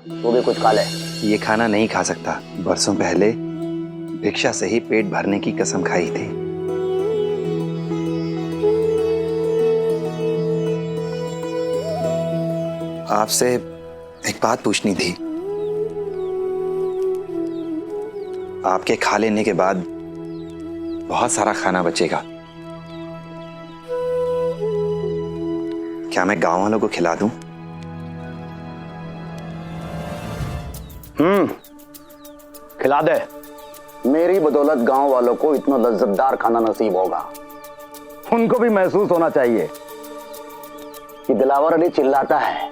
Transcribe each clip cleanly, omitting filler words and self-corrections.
तू भी कुछ खा ले। ये खाना नहीं खा सकता। बरसों पहले भिक्षा से ही पेट भरने की कसम खाई थी। आपसे एक बात पूछनी थी। आपके खा लेने के बाद बहुत सारा खाना बचेगा। क्या मैं गांव वालों को खिला दूं? खिला दे। मेरी बदौलत गांव वालों को इतना लज्जतदार खाना नसीब होगा। उनको भी महसूस होना चाहिए कि दिलावर अली चिल्लाता है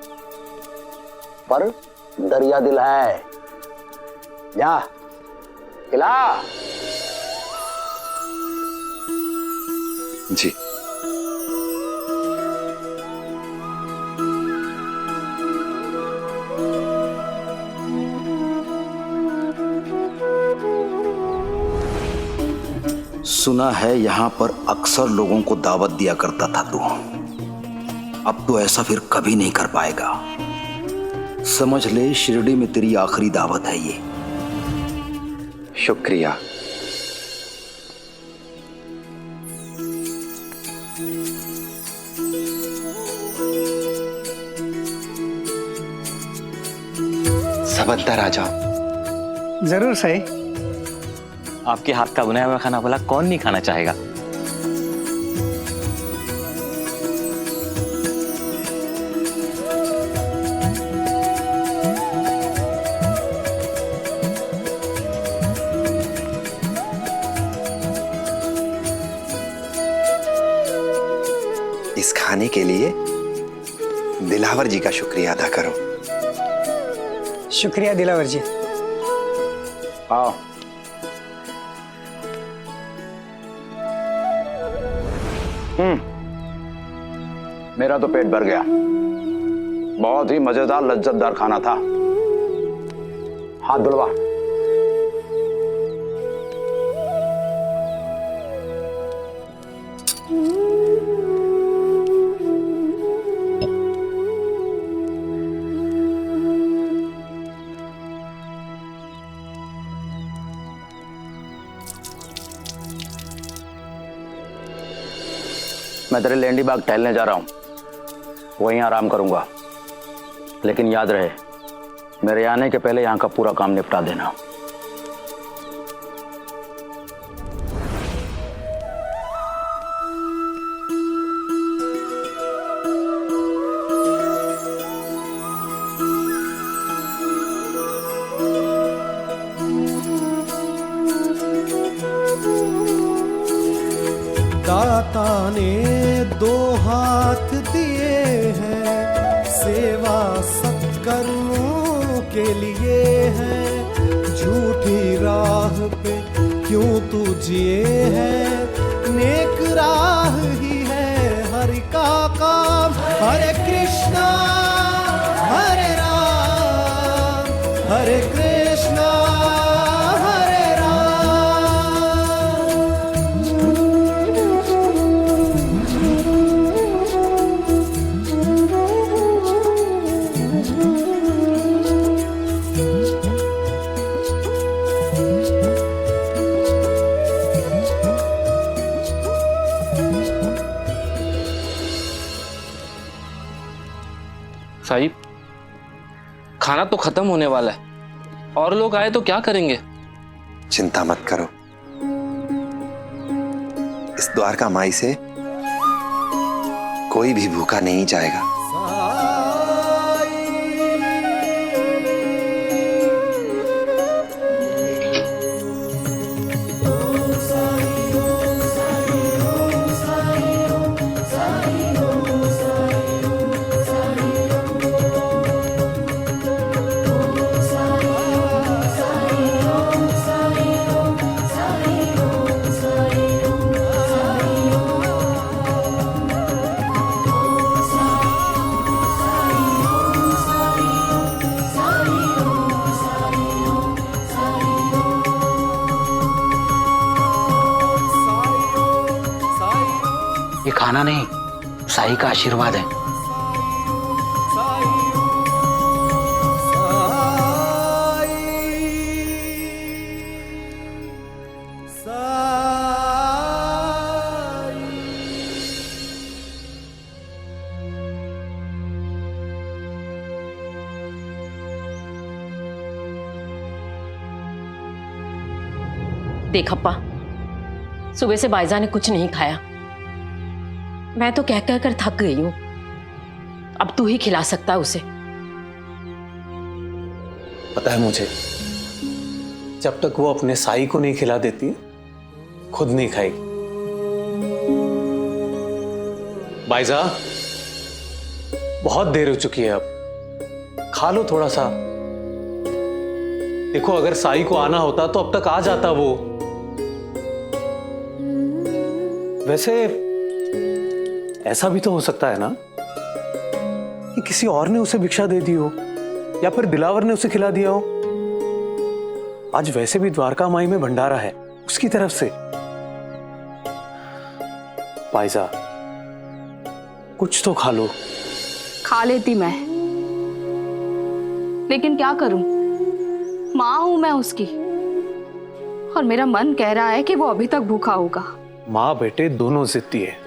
पर दरिया दिल है। जा खिला। जी। सुना है यहां पर अक्सर लोगों को दावत दिया करता था तू। अब तो ऐसा फिर कभी नहीं कर पाएगा। समझ ले शिरडी में तेरी आखिरी दावत है ये। शुक्रिया। सब अंदर आ जाओ। जरूर सही। आपके हाथ का बनाया हुआ खाना भला कौन नहीं खाना चाहेगा। इस खाने के लिए दिलावर जी का शुक्रिया अदा करो। शुक्रिया दिलावर जी। आओ। मेरा तो पेट भर गया। बहुत ही मजेदार लज्जतदार खाना था। हाथ धुलवा। मैं तेरे लेंडी बाग टहलने जा रहा हूं, वहीं आराम करूंगा। लेकिन याद रहे मेरे आने के पहले यहां का पूरा काम निपटा देना। दाता ने दो हाथ दिए हैं, सेवा सत्कर्मों के लिए है। झूठी राह पे क्यों तू जिए है, नेक राह ही है हरि का काम। हरे कृष्णा हरे राम, हरे कृष्णा हरे राम। साहिब, खाना तो खत्म होने वाला है और लोग आए तो क्या करेंगे? चिंता मत करो। इस द्वारका माई से कोई भी भूखा नहीं जाएगा। ये खाना नहीं, साईं का आशीर्वाद है। देख अप्पा, सुबह से बायजा ने कुछ नहीं खाया। मैं तो कह कह कर थक गई हूं। अब तू ही खिला सकता है उसे। पता है मुझे, जब तक वो अपने साई को नहीं खिला देती खुद नहीं खाएगी। बाइजा, बहुत देर हो चुकी है, अब खा लो थोड़ा सा। देखो, अगर साई को आना होता तो अब तक आ जाता वो। वैसे ऐसा भी तो हो सकता है ना कि किसी और ने उसे भिक्षा दे दी हो, या फिर दिलावर ने उसे खिला दिया हो। आज वैसे भी द्वारका माई में भंडारा है उसकी तरफ से। पायजा, कुछ तो खा लो। खा लेती मैं, लेकिन क्या करूं, मां हूं मैं उसकी, और मेरा मन कह रहा है कि वो अभी तक भूखा होगा। मां बेटे दोनों जिद्दी है,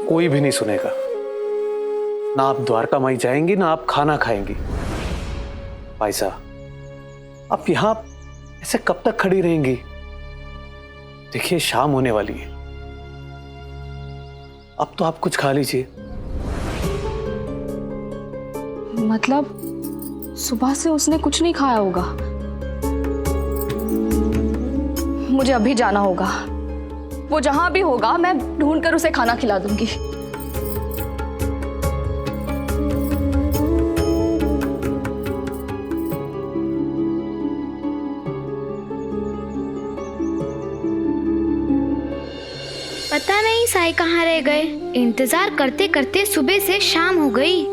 कोई भी नहीं सुनेगा। ना आप द्वारका माई जाएंगी, ना आप खाना खाएंगी। पायजा, आप यहां ऐसे कब तक खड़ी रहेंगी? देखिए, शाम होने वाली है, अब तो आप कुछ खा लीजिए। मतलब सुबह से उसने कुछ नहीं खाया होगा। मुझे अभी जाना होगा, वो जहां भी होगा मैं ढूंढ कर उसे खाना खिला दूंगी। पता नहीं साई कहाँ रह गए। इंतजार करते करते सुबह से शाम हो गई।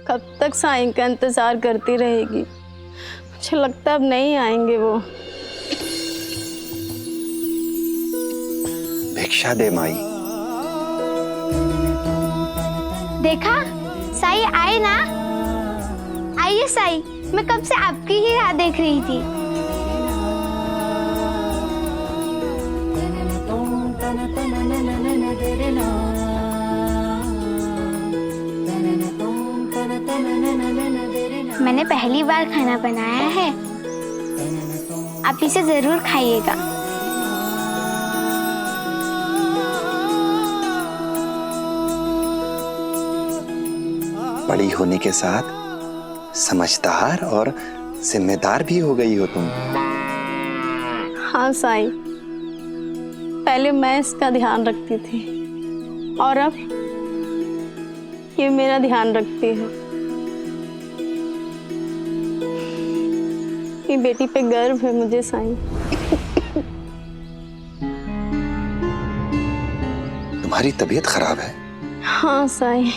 कब तक साईं का इंतजार करती रहेगी? मुझे लगता है अब नहीं आएंगे वो। भिक्षा दे माई। देखा, साई आए ना। आइए साई, मैं कब से आपकी ही राह देख रही थी। मैंने पहली बार खाना बनाया है, आप इसे जरूर खाइएगा। बड़ी होने के साथ समझदार और जिम्मेदार भी हो गई हो तुम। हाँ साईं, पहले मैं इसका ध्यान रखती थी और अब ये मेरा ध्यान रखती है। ये बेटी पे गर्व है मुझे साईं। तुम्हारी तबीयत खराब है? हाँ साईं,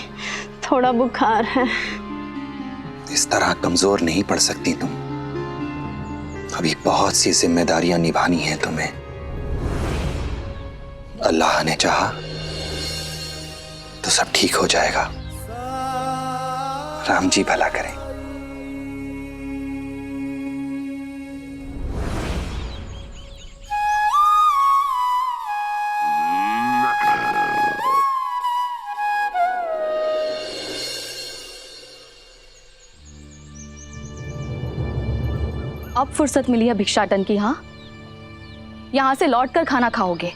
थोड़ा बुखार है। इस तरह कमजोर नहीं पड़ सकती तुम। अभी बहुत सी जिम्मेदारियां निभानी हैं तुम्हें। अल्लाह ने चाहा तो सब ठीक हो जाएगा। राम जी भला करें। अब फुर्सत मिली है भिक्षाटन की। हाँ, यहां से लौटकर खाना खाओगे।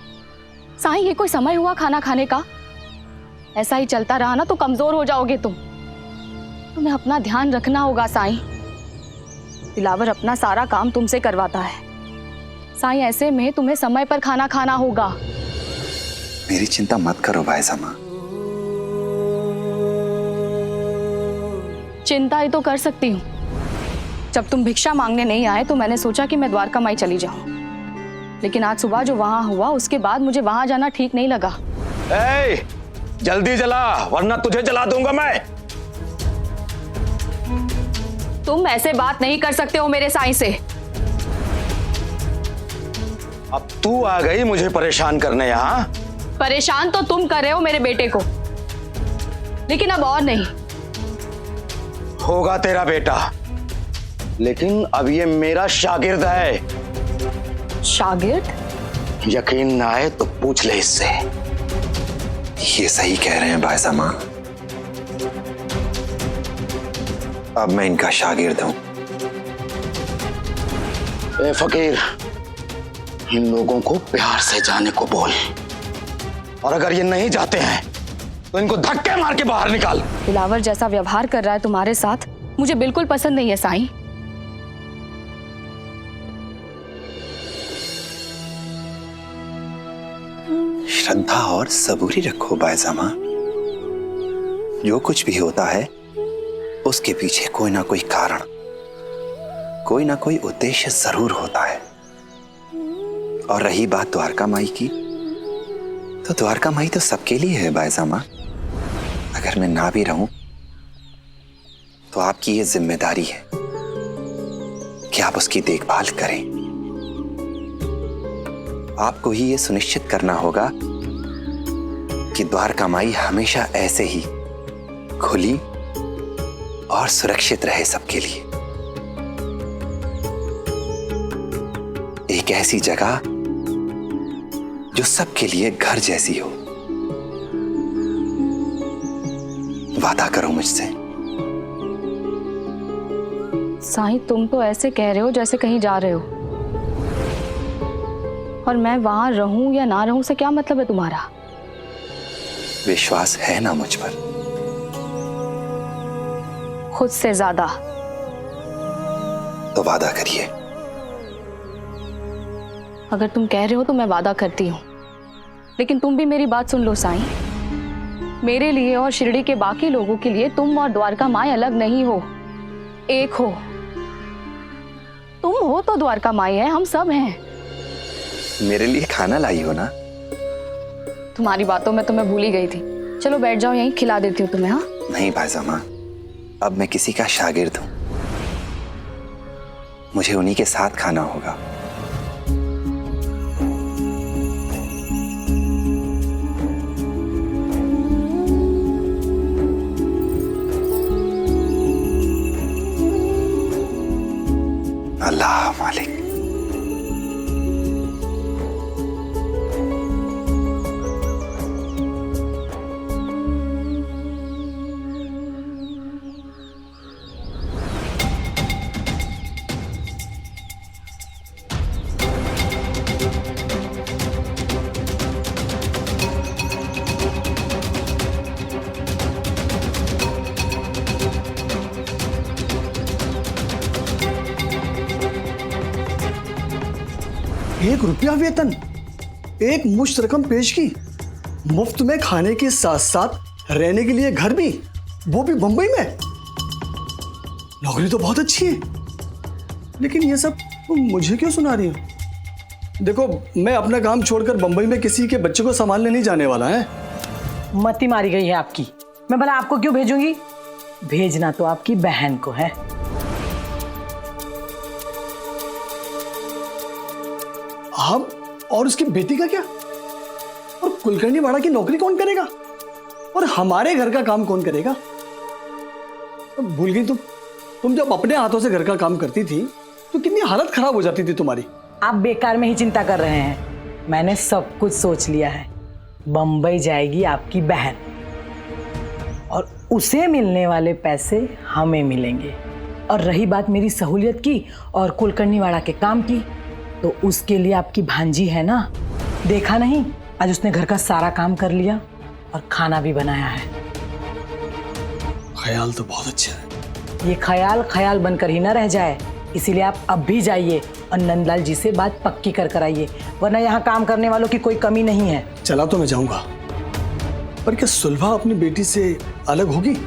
साईं, ये कोई समय हुआ खाना खाने का? ऐसा ही चलता रहा ना तो कमजोर हो जाओगे तुम। तुम्हें अपना ध्यान रखना होगा साईं। दिलावर अपना सारा काम तुमसे करवाता है। साईं, ऐसे में तुम्हें समय पर खाना खाना होगा। मेरी चिंता मत करो भाईसा माँ। चिंता ही तो कर सकती हूँ। जब तुम भिक्षा मांगने नहीं आए तो मैंने सोचा कि मैं द्वारका माई चली जाऊं, लेकिन आज सुबह जो वहां हुआ उसके बाद मुझे वहां जाना ठीक नहीं लगा। जल्दी जला, वरना तुझे जला दूंगा मैं। तुम ऐसे बात नहीं कर सकते हो मेरे साईं से। अब तू आ गई मुझे परेशान करने यहाँ। परेशान तो तुम कर रहे हो मेरे बेटे को, लेकिन अब और नहीं। होगा तेरा बेटा, लेकिन अब ये मेरा शागिर्द है। शागिर्द? यकीन ना आए तो पूछ ले इससे। ये सही कह रहे हैं भाईसा माँ। अब मैं इनका शागिर्द हूं। ए फकीर, इन लोगों को प्यार से जाने को बोल, और अगर ये नहीं जाते हैं तो इनको धक्के मार के बाहर निकाल। दिलावर जैसा व्यवहार कर रहा है तुम्हारे साथ मुझे बिल्कुल पसंद नहीं है साईं। श्रद्धा और सबूरी रखो बायजामा। जो कुछ भी होता है उसके पीछे कोई ना कोई कारण, कोई ना कोई उद्देश्य जरूर होता है। और रही बात द्वारका माई की, तो द्वारका माई तो सबके लिए है बायजामा। अगर मैं ना भी रहूं तो आपकी ये जिम्मेदारी है कि आप उसकी देखभाल करें। आपको ही ये सुनिश्चित करना होगा कि द्वारका माई हमेशा ऐसे ही खुली और सुरक्षित रहे सबके लिए। एक ऐसी जगह जो सबके लिए घर जैसी हो। वादा करो मुझसे। साईं तुम तो ऐसे कह रहे हो जैसे कहीं जा रहे हो, और मैं वहां रहूं या ना रहूं से क्या मतलब है तुम्हारा? विश्वास है ना मुझ पर? खुद से ज्यादा। तो वादा करिए। अगर तुम कह रहे हो तो मैं वादा करती हूँ, लेकिन तुम भी मेरी बात सुन लो साईं। मेरे लिए और शिरडी के बाकी लोगों के लिए तुम और द्वारका माई अलग नहीं हो, एक हो। तुम हो तो द्वारका माई है, हम सब हैं। मेरे लिए खाना लाई हो ना? तुम्हारी बातों में तो मैं भूल ही गई थी। चलो बैठ जाओ, यहीं खिला देती हूँ तुम्हें। हाँ नहीं बायजामा, अब मैं किसी का शागिर्द हूं, मुझे उन्हीं के साथ खाना होगा। अल्लाह मालिक। ₹1 वेतन, एक मुश्त रकम पेश की, मुफ्त में खाने के साथ साथ रहने के लिए घर भी, वो भी बंबई में। नौकरी तो बहुत अच्छी है, लेकिन ये सब तुम मुझे क्यों सुना रही हो? देखो, मैं अपना काम छोड़कर बंबई में किसी के बच्चे को संभालने नहीं जाने वाला है। मती मारी गई है आपकी। मैं भला आपको क्यों भेजूंगी? भेजना तो आपकी बहन को है। आप और उसकी बेटी का क्या? और कुलकर्णी वाड़ा की नौकरी कौन करेगा? और हमारे घर का काम कौन करेगा? भूल गई तुम जब अपने हाथों से घर का काम करती थी तो कितनी हालत खराब हो जाती थी तुम्हारी। आप बेकार में ही चिंता कर रहे हैं। मैंने सब कुछ सोच लिया है। बंबई जाएगी आपकी बहन, और उसे मिलने वाले पैसे हमें मिलेंगे। और रही बात मेरी सहूलियत की और कुलकर्णी वाड़ा के काम की, तो उसके लिए आपकी भांजी है ना, देखा नहीं आज उसने घर का सारा काम कर लिया और खाना भी बनाया है। ख्याल तो बहुत अच्छा है। ये ख्याल ख्याल बनकर ही ना रह जाए, इसीलिए आप अब भी जाइए और नंदलाल जी से बात पक्की कर कर आइए, वरना यहाँ काम करने वालों की कोई कमी नहीं है। चला तो मैं जाऊंगा, पर क्या सुलभा अपनी बेटी से अलग होगी?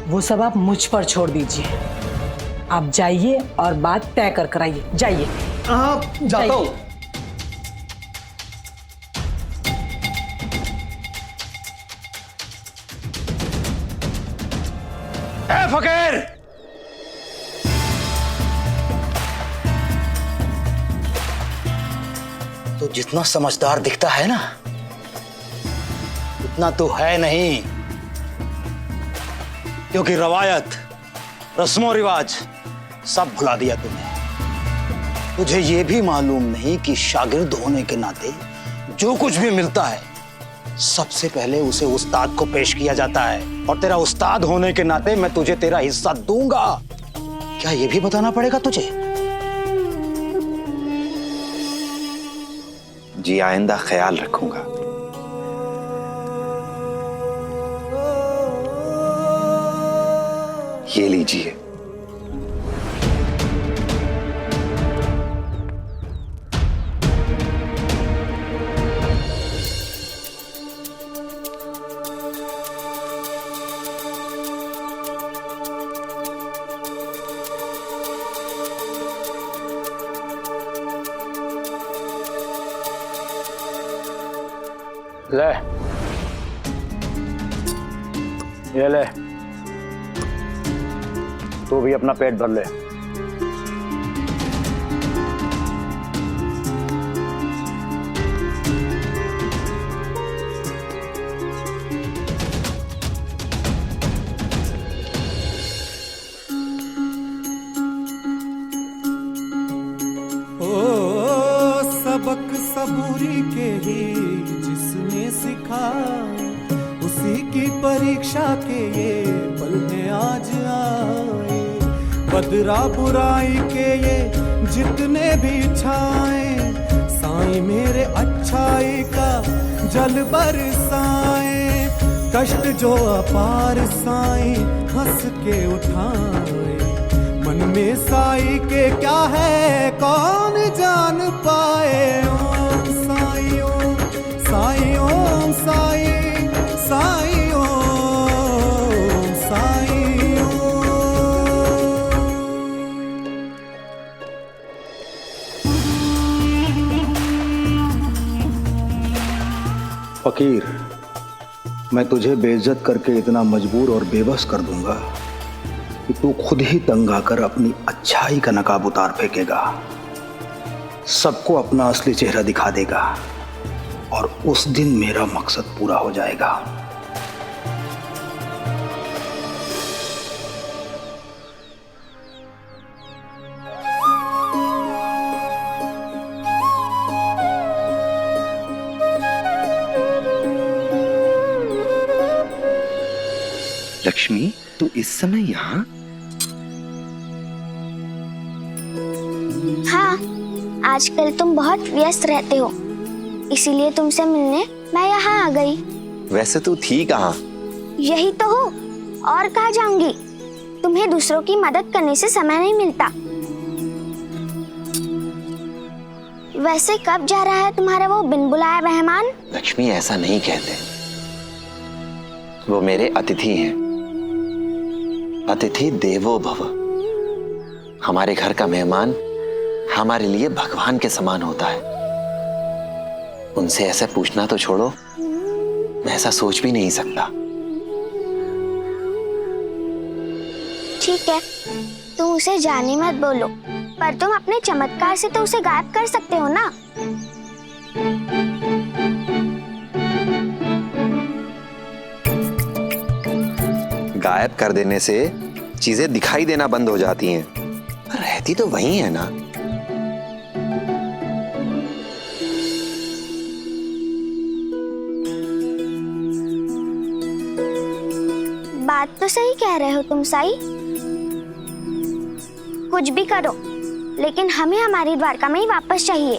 वो सब आप मुझ पर छोड़ दीजिए। आप जाइए और बात तय कर कर आइए। जाइए। हाँ, जाता हूँ। ए फकीर, तो जितना समझदार दिखता है ना, उतना तो है नहीं, क्योंकि रवायत, रस्मों रिवाज सब भुला दिया तूने। तुझे ये भी मालूम नहीं कि शागिर्द होने के नाते जो कुछ भी मिलता है सबसे पहले उसे उस्ताद को पेश किया जाता है, और तेरा उस्ताद होने के नाते मैं तुझे तेरा हिस्सा दूंगा। क्या ये भी बताना पड़ेगा तुझे? जी आइंदा ख्याल रखूंगा। ये लीजिए। ले, ये ले, तू भी अपना पेट भर ले। सबक सबूरी के ही जिसने सिखाए, उसी की परीक्षा के ये पल में आज आए। बदरा बुराई के ये जितने भी छाए, साईं मेरे अच्छाई का जल बरसाए। कष्ट जो अपार साईं हंस के उठाए, मन में साईं के क्या है कौन जान पाए। ओम साईं ओम साईं ओम साईं साईं ओम साईं ओम। फकीर, मैं तुझे बेइज्जत करके इतना मजबूर और बेबस कर दूंगा कि तू खुद ही तंग आकर अपनी अच्छाई का नकाब उतार फेंकेगा, सबको अपना असली चेहरा दिखा देगा, और उस दिन मेरा मकसद पूरा हो जाएगा। लक्ष्मी, तू इस समय यहाँ? हाँ, आजकल तुम बहुत व्यस्त रहते हो, इसीलिए तुमसे मिलने मैं यहाँ आ गई। वैसे तू थी कहाँ? यही तो हो, और कहाँ जाऊंगी। तुम्हें दूसरों की मदद करने से समय नहीं मिलता। वैसे कब जा रहा है तुम्हारा वो बिन बुलाया मेहमान? लक्ष्मी, ऐसा नहीं कहते, वो मेरे अतिथि हैं। अतिथि देवो भव। हमारे घर का मेहमान हमारे लिए भगवान के समान होता है। उनसे ऐसे पूछना तो छोड़ो, मैं ऐसा सोच भी नहीं सकता। ठीक है, तुम उसे जाने मत बोलो, पर तुम अपने चमत्कार से तो उसे गायब कर सकते हो ना। गायब कर देने से चीजें दिखाई देना बंद हो जाती हैं, पर रहती तो वही है ना। बात तो सही कह रहे हो तुम साईं। कुछ भी करो, लेकिन हमें हमारी द्वारका में ही वापस चाहिए।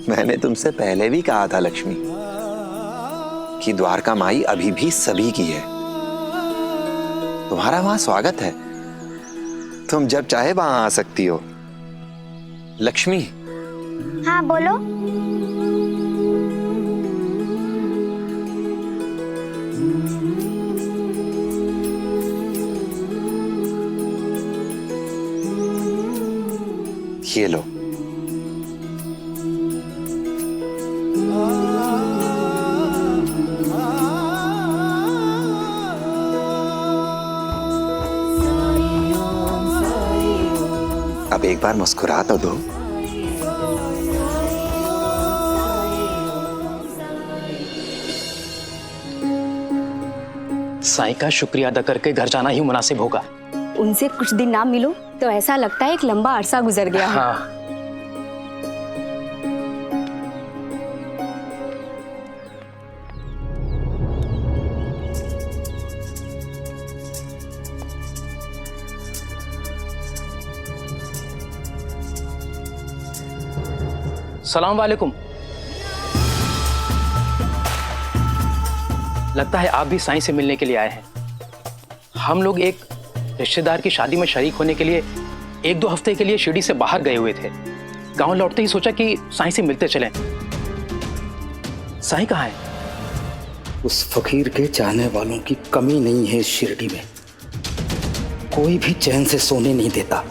मैंने तुमसे पहले भी कहा था लक्ष्मी कि द्वारका माई अभी भी सभी की है। तुम्हारा वहां स्वागत है, तुम जब चाहे वहां आ सकती हो। लक्ष्मी। हाँ बोलो। ये लो। अब एक बार मुस्कुरा तो दो। साईं का शुक्रिया अदा करके घर जाना ही मुनासिब होगा। उनसे कुछ दिन ना मिलो तो ऐसा लगता है एक लंबा अरसा गुजर गया है। हाँ। सलाम वालेकुम। लगता है आप भी साईं से मिलने के लिए आए हैं। हम लोग एक रिश्तेदार की शादी में शरीक होने के लिए 1-2 हफ्ते के लिए शिरडी से बाहर गए हुए थे। गांव लौटते ही सोचा कि साईं से मिलते चलें। साईं कहाँ है? उस फकीर के चाहने वालों की कमी नहीं है इस शिरडी में। कोई भी चैन से सोने नहीं देता।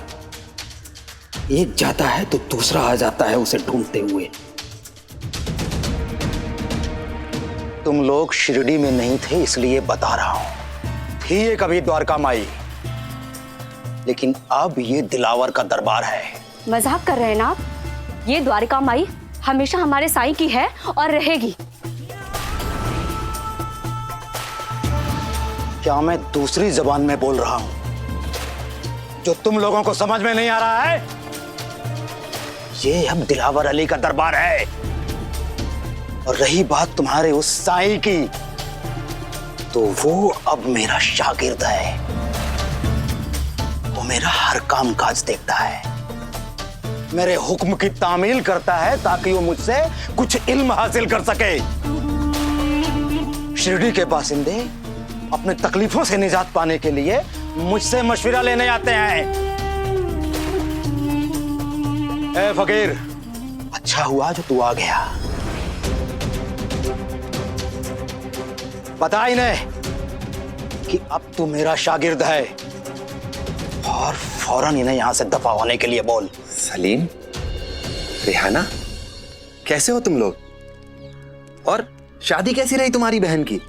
एक जाता है तो दूसरा आ जाता है उसे ढूंढते हुए। तुम लोग शिरडी में नहीं थे इसलिए बता रहा हूं। थी ये कभी द्वारका माई, लेकिन अब ये दिलावर का दरबार है। मजाक कर रहे हैं ना आप? ये द्वारिका माई हमेशा हमारे साईं की है और रहेगी। क्या मैं दूसरी जबान में बोल रहा हूं जो तुम लोगों को समझ में नहीं आ रहा है? ये अब दिलावर अली का दरबार है। और रही बात तुम्हारे उस साईं की, तो वो अब मेरा शागिर्द है। वो मेरा हर काम काज देखता है, मेरे हुक्म की तामील करता है ताकि वो मुझसे कुछ इल्म हासिल कर सके। शिरडी के बासिंदे अपने तकलीफों से निजात पाने के लिए मुझसे मशवरा लेने आते हैं। ए फकीर, अच्छा हुआ जो तू आ गया। बता इन्हें कि अब तू मेरा शागिर्द है और फौरन इन्हें यहां से दफा होने के लिए बोल। सलीम, रेहाना, कैसे हो तुम लोग? और शादी कैसी रही तुम्हारी बहन की?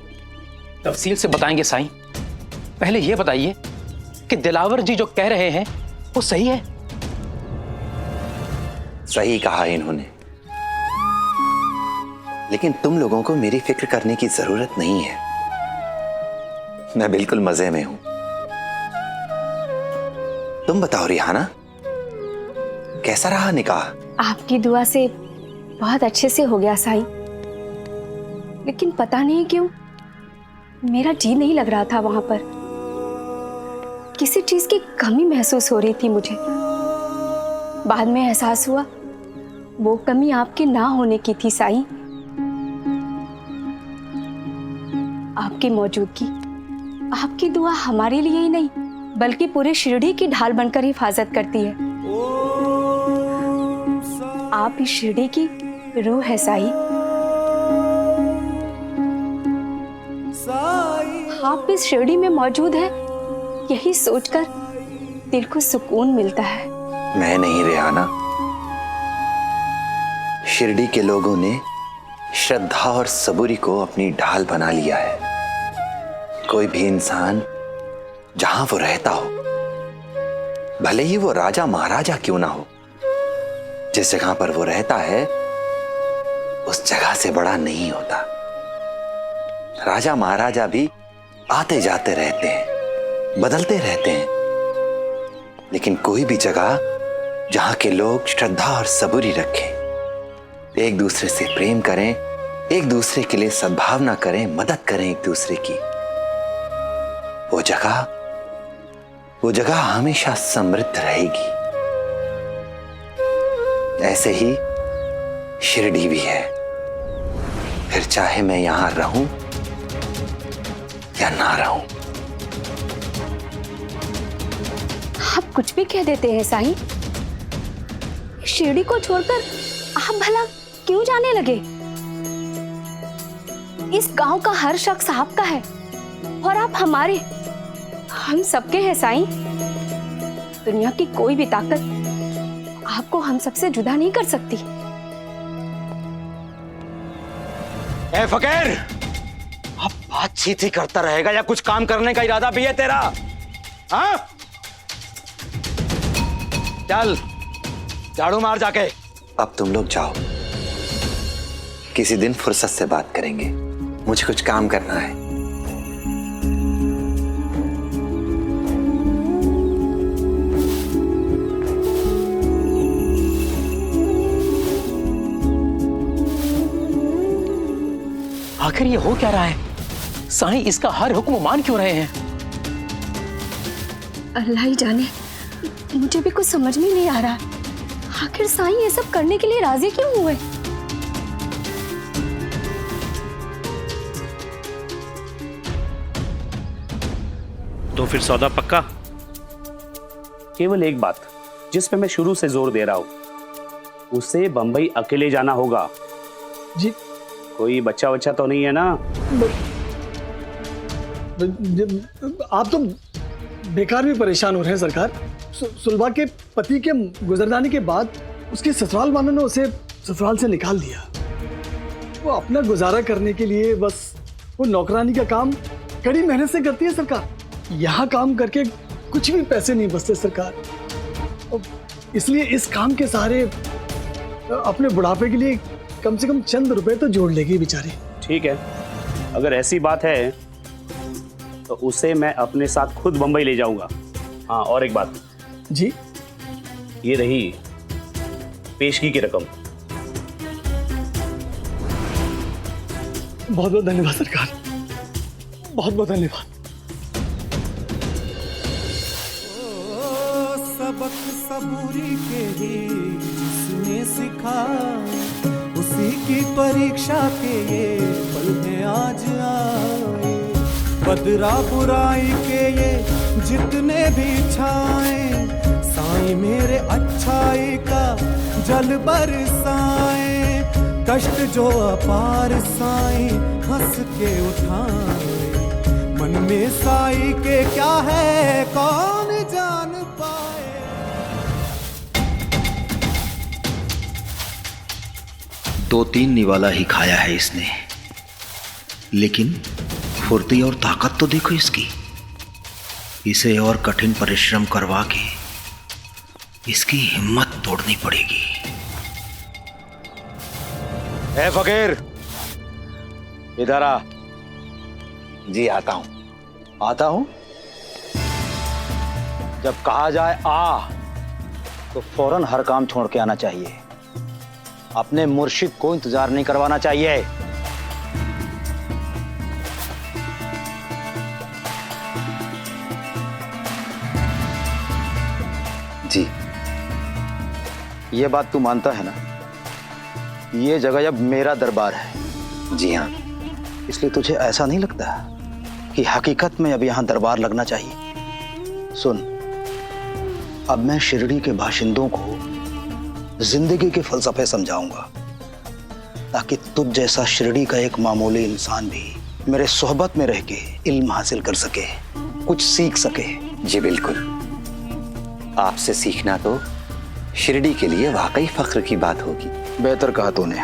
तफसील से बताएंगे साईं। पहले ये बताइए कि दिलावर जी जो कह रहे हैं वो सही है? सही कहा इन्होंने, लेकिन तुम लोगों को मेरी फिक्र करने की जरूरत नहीं है। मैं बिल्कुल मजे में हूं। तुम बताओ रिहाना, कैसा रहा निकाह? आपकी दुआ से बहुत अच्छे से हो गया साईं, लेकिन पता नहीं क्यों मेरा जी नहीं लग रहा था। वहां पर किसी चीज की कमी महसूस हो रही थी मुझे। बाद में एहसास हुआ वो कमी आपके ना होने की थी साईं। आपकी मौजूदगी, आपकी दुआ हमारे लिए ही नहीं बल्कि पूरे शिरडी की ढाल बनकर हिफाजत करती है। आप इस शिरडी की रूह है साईं। आप इस शिरडी में मौजूद है, यही सोचकर दिल को सुकून मिलता है। मैं नहीं रेहाना, शिरडी के लोगों ने श्रद्धा और सबूरी को अपनी ढाल बना लिया है। कोई भी इंसान जहां वो रहता हो, भले ही वो राजा महाराजा क्यों ना हो, जिस जगह पर वो रहता है उस जगह से बड़ा नहीं होता। राजा महाराजा भी आते जाते रहते हैं, बदलते रहते हैं, लेकिन कोई भी जगह जहां के लोग श्रद्धा और सबूरी रखें, एक दूसरे से प्रेम करें, एक दूसरे के लिए सद्भावना करें, मदद करें एक दूसरे की, वो जगह हमेशा समृद्ध रहेगी। ऐसे ही शिरडी भी है। फिर चाहे मैं यहां रहूं या ना रहूं। आप कुछ भी कह देते हैं साईं। शिरडी को छोड़कर आप भला क्यों जाने लगे? इस गांव का हर शख्स आपका है और आप हमारे, हम सबके हैं साईं। दुनिया की कोई भी ताकत आपको हम सबसे जुदा नहीं कर सकती। ए फकीर, अब बातचीत ही करता रहेगा या कुछ काम करने का इरादा भी है तेरा? हाँ, चल झाड़ू मार जाके। अब तुम लोग जाओ, किसी दिन फुर्सत से बात करेंगे, मुझे कुछ काम करना है। आखिर ये हो क्या रहा है? साईं इसका हर हुक्म मान क्यों रहे हैं? अल्लाह ही जाने, मुझे भी कुछ समझ में नहीं आ रहा। आखिर साईं ये सब करने के लिए राजी क्यों हुए? तो फिर सौदा पक्का? केवल एक बात जिस पे मैं शुरू से जोर दे रहा हूं, उसे बंबई अकेले जाना होगा। जी। कोई बच्चा बच्चा तो नहीं है ना? आप तो बेकार भी परेशान हो रहे हैं सरकार। सुलभा के पति के गुजर जाने के बाद उसके ससुराल वालों ने उसे ससुराल से निकाल दिया। वो अपना गुजारा करने के लिए बस वो नौकरानी का काम कड़ी मेहनत से करती है सरकार। यहाँ काम करके कुछ भी पैसे नहीं बचते सरकार। इसलिए इस काम के सहारे अपने बुढ़ापे के लिए कम से कम चंद रुपए तो जोड़ लेगी बेचारी। ठीक है, अगर ऐसी बात है तो उसे मैं अपने साथ खुद बंबई ले जाऊंगा। हाँ, और एक बात जी, ये रही पेशगी की रकम। बहुत बहुत धन्यवाद सरकार, बहुत बहुत धन्यवाद। सबक सबूरी के ही जिसने सीखा, उसी की परीक्षा के ये पल में आज आए। बदरा बुराई के ये जितने भी छाए, साईं मेरे अच्छाई का जल बरसाए। कष्ट जो अपार साईं हंस के उठाए, मन में साईं के क्या है कौन जान पाए। दो तीन निवाला ही खाया है इसने, लेकिन फुर्ती और ताकत तो देखो इसकी। इसे और कठिन परिश्रम करवा के इसकी हिम्मत तोड़नी पड़ेगी। ए फकीर, इधर आ। जी आता हूं। आता हूं? जब कहा जाए आ तो फौरन हर काम छोड़ के आना चाहिए। अपने मुर्शिद को इंतजार नहीं करवाना चाहिए। जी। ये बात तू मानता है ना? ये जगह अब मेरा दरबार है। जी हाँ। इसलिए तुझे ऐसा नहीं लगता कि हकीकत में अब यहां दरबार लगना चाहिए? सुन, अब मैं शिरडी के बाशिंदों को जिंदगी के फलसफे समझाऊंगा, ताकि तुझ जैसा शिरडी का एक मामूली इंसान भी मेरे सोहबत में रह के इल्म हासिल कर सके, कुछ सीख सके। जी बिल्कुल। आपसे सीखना तो शिरडी के लिए वाकई फख्र की बात होगी। बेहतर कहा तूने।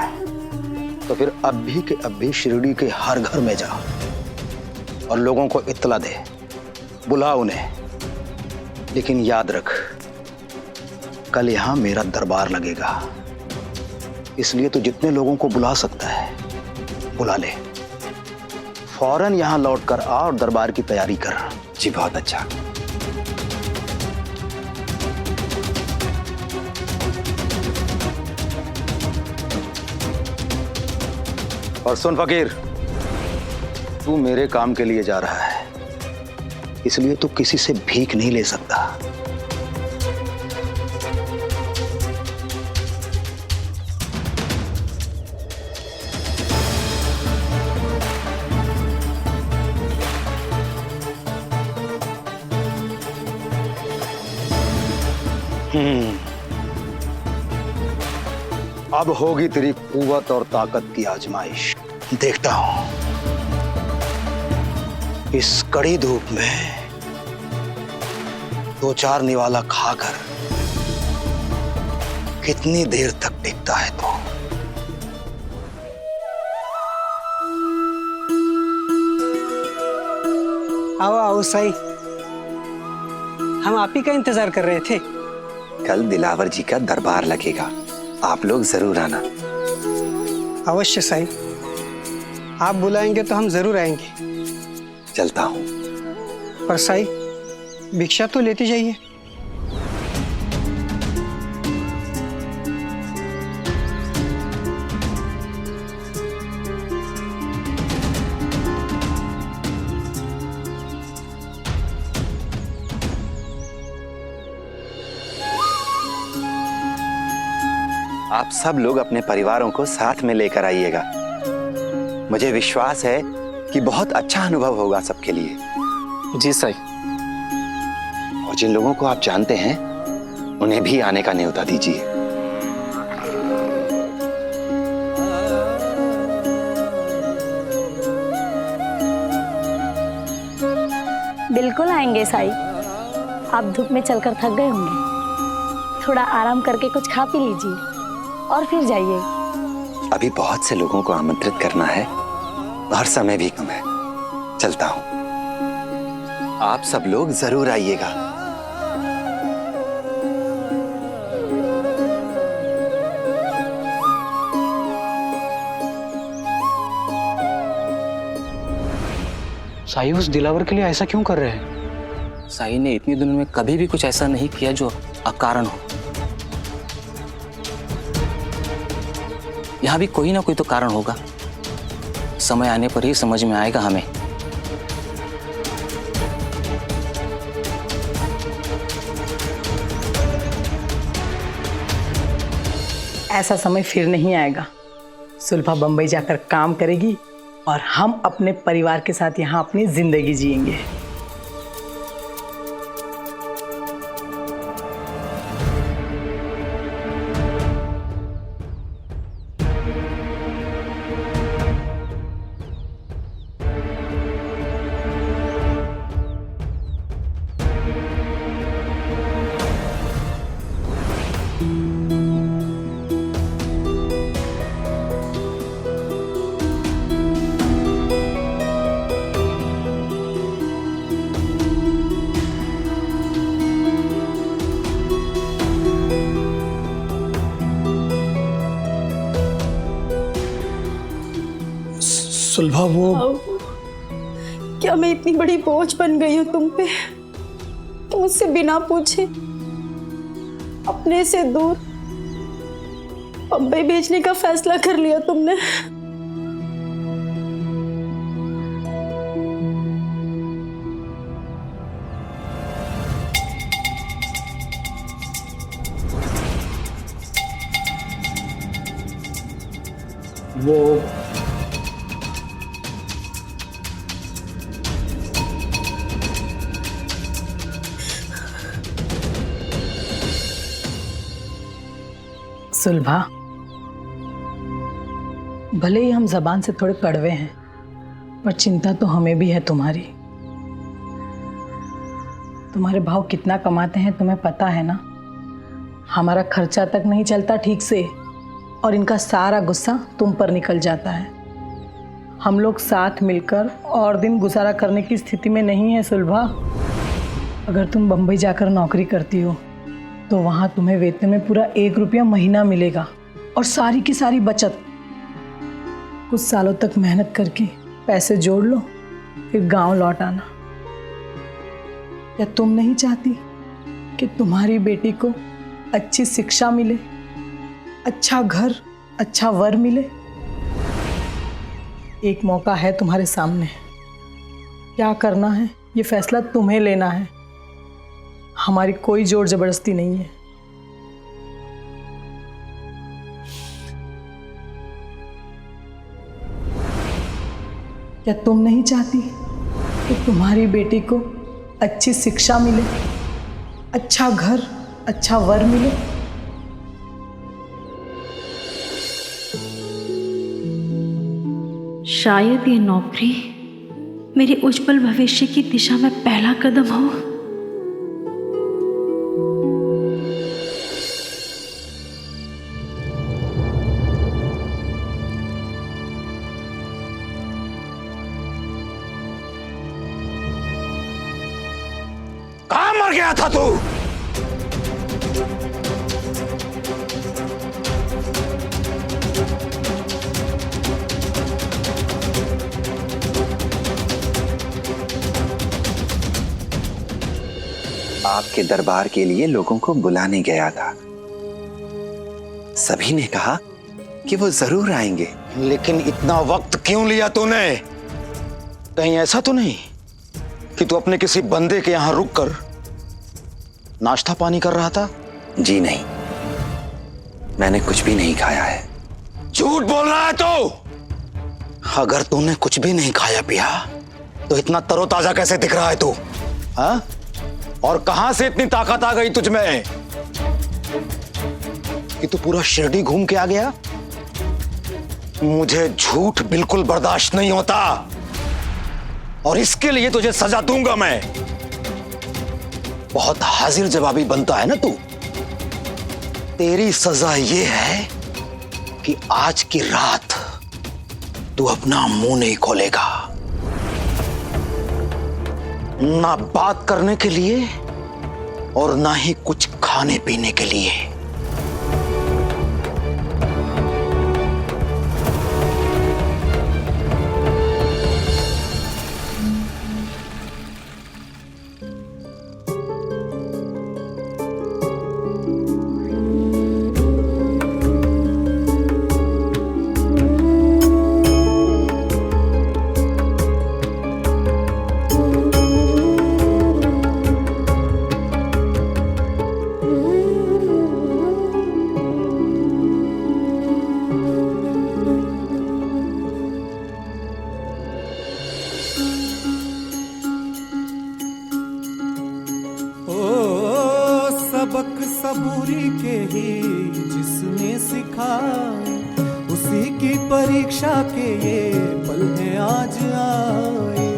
तो फिर अब भी के अब भी शिरडी के हर घर में जा और लोगों को इत्तला दे, बुला उन्हें। लेकिन याद रख, कल यहां मेरा दरबार लगेगा, इसलिए तू जितने लोगों को बुला सकता है बुला ले। फौरन यहां लौट कर आ और दरबार की तैयारी कर। जी बहुत अच्छा। और सुन फकीर, तू मेरे काम के लिए जा रहा है, इसलिए तू किसी से भीख नहीं ले सकता। अब होगी तेरी कुव्वत और ताकत की आजमाइश। देखता हूं इस कड़ी धूप में दो चार निवाला खाकर कितनी देर तक टिकता है तो। आओ आओ साईं, हम आप ही का इंतजार कर रहे थे। कल दिलावर जी का दरबार लगेगा, आप लोग जरूर आना। अवश्य साईं, आप बुलाएंगे तो हम जरूर आएंगे। चलता हूं। पर साईं, भिक्षा तो लेती जाइए। आप सब लोग अपने परिवारों को साथ में लेकर आइएगा। मुझे विश्वास है कि बहुत अच्छा अनुभव होगा सबके लिए। जी साई। और जिन लोगों को आप जानते हैं उन्हें भी आने का न्योता दीजिए। बिल्कुल आएंगे साई। आप धूप में चलकर थक गए होंगे, थोड़ा आराम करके कुछ खा पी लीजिए और फिर जाइए। अभी बहुत से लोगों को आमंत्रित करना है और समय भी कम है। चलता हूं। आप सब लोग जरूर आइएगा। साई उस दिलावर के लिए ऐसा क्यों कर रहे हैं? साई ने इतनी दिनों में कभी भी कुछ ऐसा नहीं किया जो अकारण हो। यहाँ भी कोई ना कोई तो कारण होगा। समय आने पर ही समझ में आएगा हमें। ऐसा समय फिर नहीं आएगा। सुलभा बंबई जाकर काम करेगी और हम अपने परिवार के साथ यहाँ अपनी जिंदगी जिएंगे। सुलभा, वो क्या मैं इतनी बड़ी बोझ बन गई हूँ तुम पे? मुझसे बिना पूछे अपने से दूर बम्बई भेजने का फैसला कर लिया तुमने। वो सुलभा, भले ही हम जबान से थोड़े कड़वे हैं, पर चिंता तो हमें भी है तुम्हारी। तुम्हारे भाव कितना कमाते हैं तुम्हें पता है ना। हमारा खर्चा तक नहीं चलता ठीक से और इनका सारा गुस्सा तुम पर निकल जाता है। हम लोग साथ मिलकर और दिन गुजारा करने की स्थिति में नहीं है सुलभा। अगर तुम बम्बई जाकर नौकरी करती हो तो वहाँ तुम्हें वेतन में पूरा 1 रुपया महीना मिलेगा और सारी की सारी बचत। कुछ सालों तक मेहनत करके पैसे जोड़ लो, फिर गांव लौट आना। या तुम नहीं चाहती कि तुम्हारी बेटी को अच्छी शिक्षा मिले, अच्छा घर, अच्छा वर मिले? एक मौका है तुम्हारे सामने। क्या करना है ये फैसला तुम्हें लेना है। हमारी कोई जोर जबरदस्ती नहीं है। क्या तुम नहीं चाहती कि तुम्हारी बेटी को अच्छी शिक्षा मिले, अच्छा घर, अच्छा वर मिले? शायद ये नौकरी मेरे उज्जवल भविष्य की दिशा में पहला कदम हो। कहां मर गया था तू? आपके दरबार के लिए लोगों को बुलाने गया था। सभी ने कहा कि वो जरूर आएंगे। लेकिन इतना वक्त क्यों लिया तूने? कहीं ऐसा तो नहीं कि तू अपने किसी बंदे के यहां रुककर नाश्ता पानी कर रहा था? जी नहीं, मैंने कुछ भी नहीं खाया है। झूठ बोल रहा है तू। अगर तूने कुछ भी नहीं खाया पिया तो इतना तरोताजा कैसे दिख रहा है तू? हाँ? और कहां से इतनी ताकत आ गई तुझ में कि तू पूरा शिरडी घूम के आ गया? मुझे झूठ बिल्कुल बर्दाश्त नहीं होता और इसके लिए तुझे सजा दूंगा मैं। बहुत हाजिर जवाबी बनता है ना तू। तेरी सजा ये है कि आज की रात तू अपना मुंह नहीं खोलेगा, ना बात करने के लिए और ना ही कुछ खाने पीने के लिए। सबक सबूरी के ही जिसने सिखाए, उसी की परीक्षा के ये पल हैं आज आए।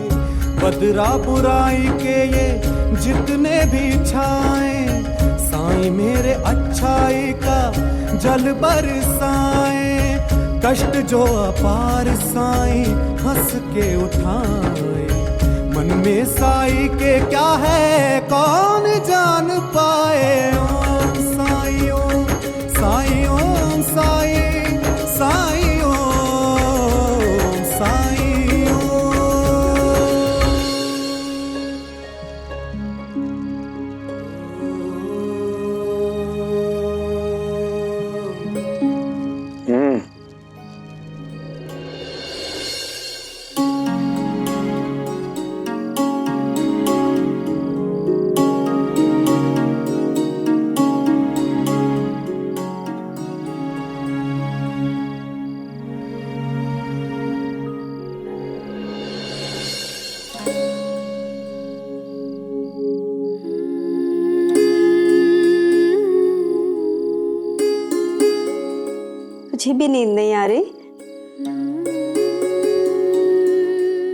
बदरा बुराई के ये जितने भी छाए, साईं मेरे अच्छाई का जल बरसाए। कष्ट जो अपार साईं हंस के उठाए, मन में साईं के क्या है कौन जान पाए। ओम साईं ओम साईं ओम साईं साईं ओम साईं ओम। मुझे भी नींद नहीं आ रही।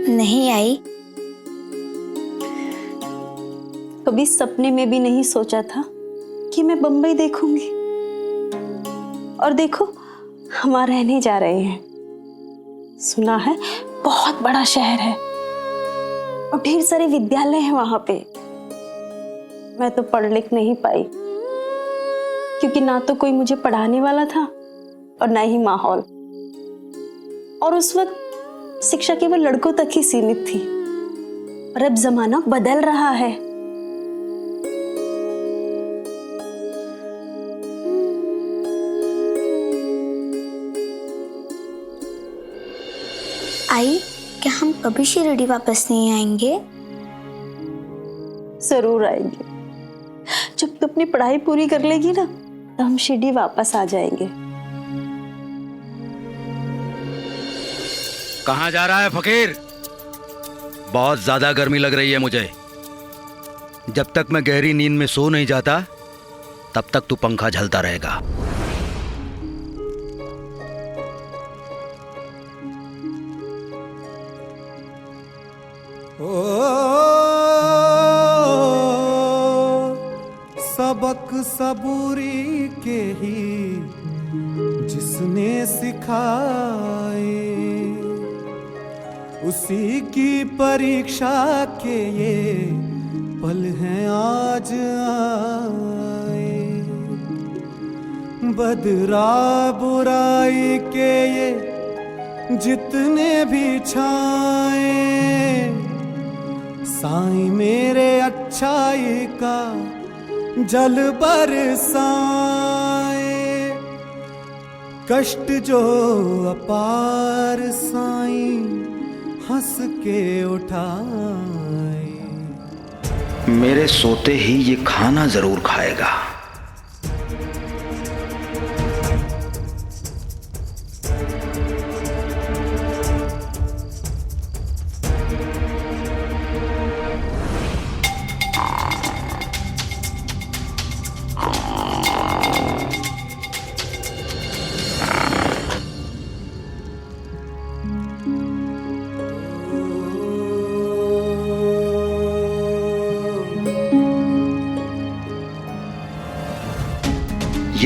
नहीं आई। कभी सपने में भी नहीं सोचा था कि मैं बम्बई देखूंगी। और देखो हम वहां रहने जा रहे हैं। सुना है बहुत बड़ा शहर है और ढेर सारे विद्यालय हैं वहां पे। मैं तो पढ़ लिख नहीं पाई क्योंकि ना तो कोई मुझे पढ़ाने वाला था और ना ही माहौल। और उस वक्त शिक्षा केवल लड़कों तक ही सीमित थी। और अब जमाना बदल रहा है। आई, क्या हम कभी शिरडी वापस नहीं आएंगे? जरूर आएंगे। जब तू अपनी पढ़ाई पूरी कर लेगी ना तो हम शिरडी वापस आ जाएंगे। कहाँ जा रहा है फकीर? बहुत ज्यादा गर्मी लग रही है मुझे। जब तक मैं गहरी नींद में सो नहीं जाता तब तक तू पंखा झलता रहेगा। सबक सबूरी के ही जिसने सिखाए, उसी की परीक्षा के ये पल हैं आज आए। बदरा बुराई के ये जितने भी छाए, साईं मेरे अच्छाई का जल बरसाए। कष्ट जो अपार साईं हंस के उठाए। मेरे सोते ही ये खाना जरूर खाएगा।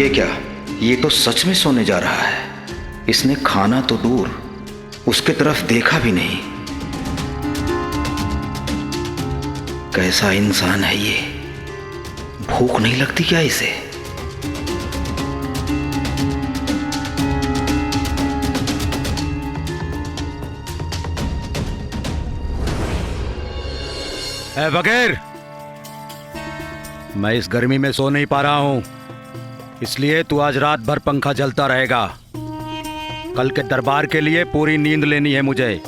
क्या, ये तो सच में सोने जा रहा है। इसने खाना तो दूर, उसके तरफ देखा भी नहीं। कैसा इंसान है ये, भूख नहीं लगती क्या इसे? ए बगैर, मैं इस गर्मी में सो नहीं पा रहा हूं, इसलिए तू आज रात भर पंखा चलता रहेगा। कल के दरबार के लिए पूरी नींद लेनी है मुझे।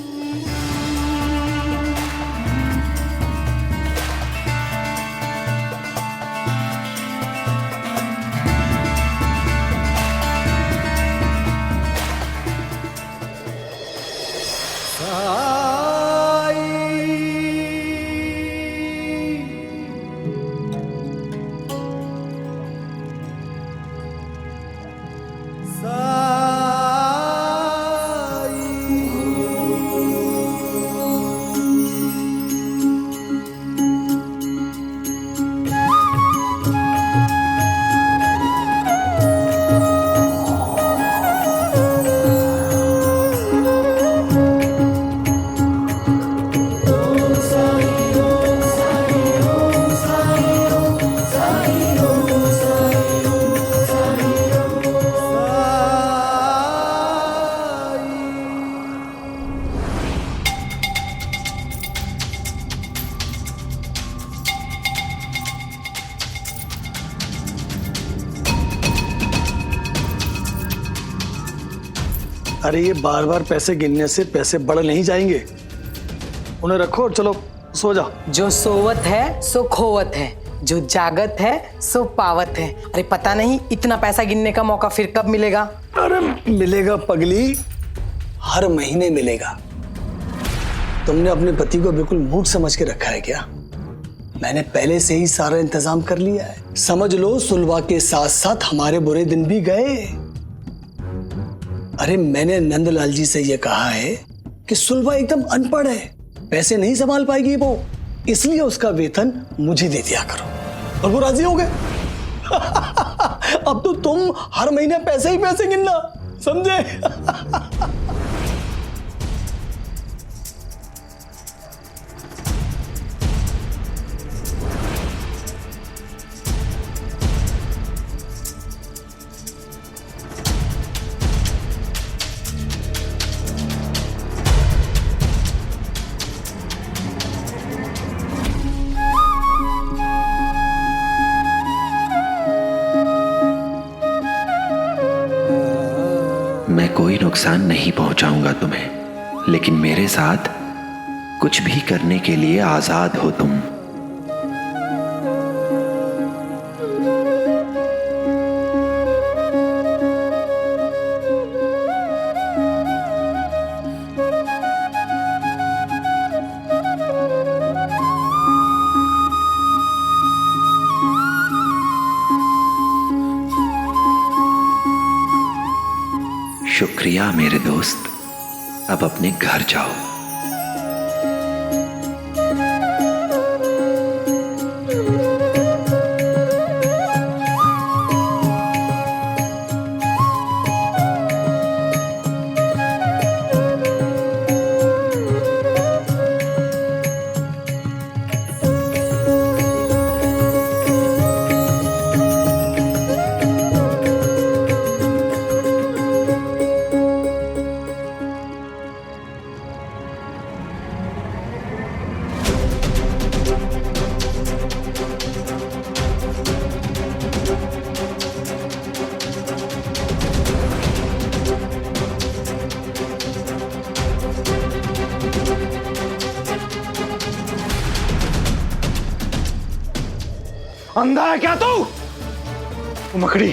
अरे ये बार बार पैसे गिनने से पैसे बढ़ नहीं जाएंगे, उन्हें रखो और चलो सो जा। जो सोवत है सो खोवत है, जो जागत है सो पावत है। अरे पता नहीं इतना पैसा गिनने का मौका फिर कब मिलेगा। अरे मिलेगा पगली, हर महीने मिलेगा। तुमने अपने पति को बिल्कुल मूर्ख समझ के रखा है क्या? मैंने पहले से ही सारा इंतजाम कर लिया है। समझ लो सुलवा के साथ साथ हमारे बुरे दिन भी गए। अरे मैंने नंदलाल जी से यह कहा है कि सुलवा एकदम अनपढ़ है, पैसे नहीं संभाल पाएगी वो, इसलिए उसका वेतन मुझे दे दिया करो। और वो राजी हो गए। अब तो तुम हर महीने पैसे ही पैसे गिनना, समझे? मैं कोई नुकसान नहीं पहुंचाऊंगा तुम्हें, लेकिन मेरे साथ कुछ भी करने के लिए आजाद हो तुम। शुक्रिया मेरे दोस्त, अब अपने घर जाओ। अंधा है क्या तू? मकड़ी,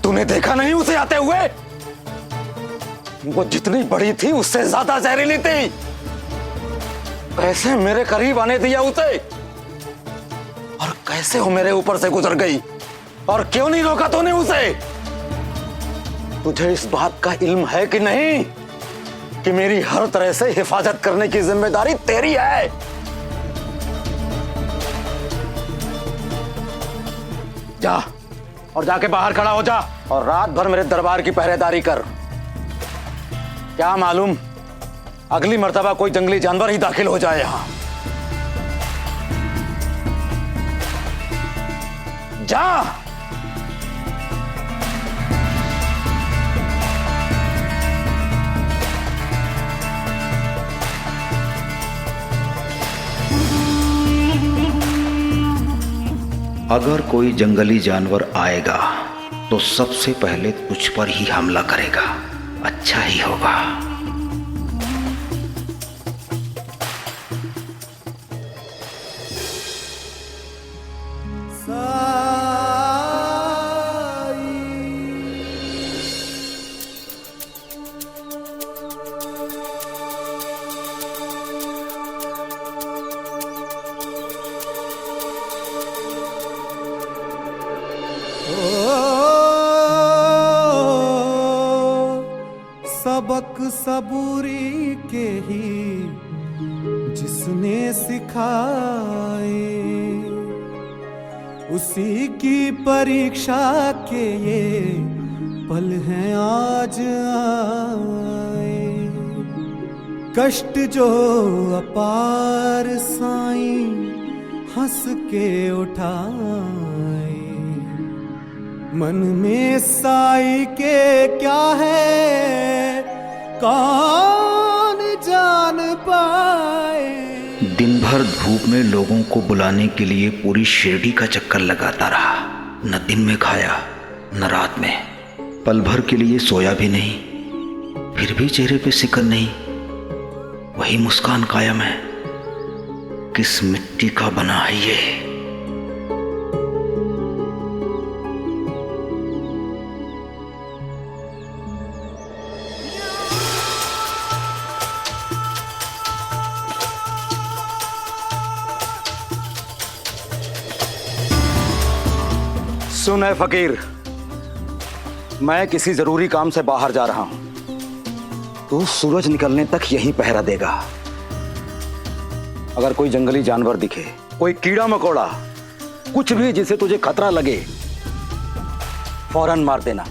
तूने देखा नहीं उसे आते हुए? वो जितनी बड़ी थी उससे ज्यादा जहरीली थी। कैसे मेरे करीब आने दिया उसे? और कैसे वो मेरे ऊपर से गुजर गई? और क्यों नहीं रोका तूने उसे? तुझे इस बात का इल्म है कि नहीं कि मेरी हर तरह से हिफाजत करने की जिम्मेदारी तेरी है? जा और जाके बाहर खड़ा हो जा और रात भर मेरे दरबार की पहरेदारी कर। क्या मालूम अगली मर्तबा कोई जंगली जानवर ही दाखिल हो जाए यहां। जा। अगर कोई जंगली जानवर आएगा तो सबसे पहले तुझ पर ही हमला करेगा। अच्छा ही होगा। सबक सबूरी के ही जिसने सिखाए, उसी की परीक्षा के ये पल हैं आज आए। कष्ट जो अपार साईं हंस के उठाए, मन में साई के क्या है कौन जान पाए। दिन भर धूप में लोगों को बुलाने के लिए पूरी शिरडी का चक्कर लगाता रहा। न दिन में खाया न रात में, पल भर के लिए सोया भी नहीं। फिर भी चेहरे पे सिकन नहीं, वही मुस्कान कायम है। किस मिट्टी का बना है ये। सुन है फकीर, मैं किसी जरूरी काम से बाहर जा रहा हूं। तू सूरज निकलने तक यहीं पहरा देगा। अगर कोई जंगली जानवर दिखे, कोई कीड़ा मकोड़ा, कुछ भी जिसे तुझे खतरा लगे, फौरन मार देना।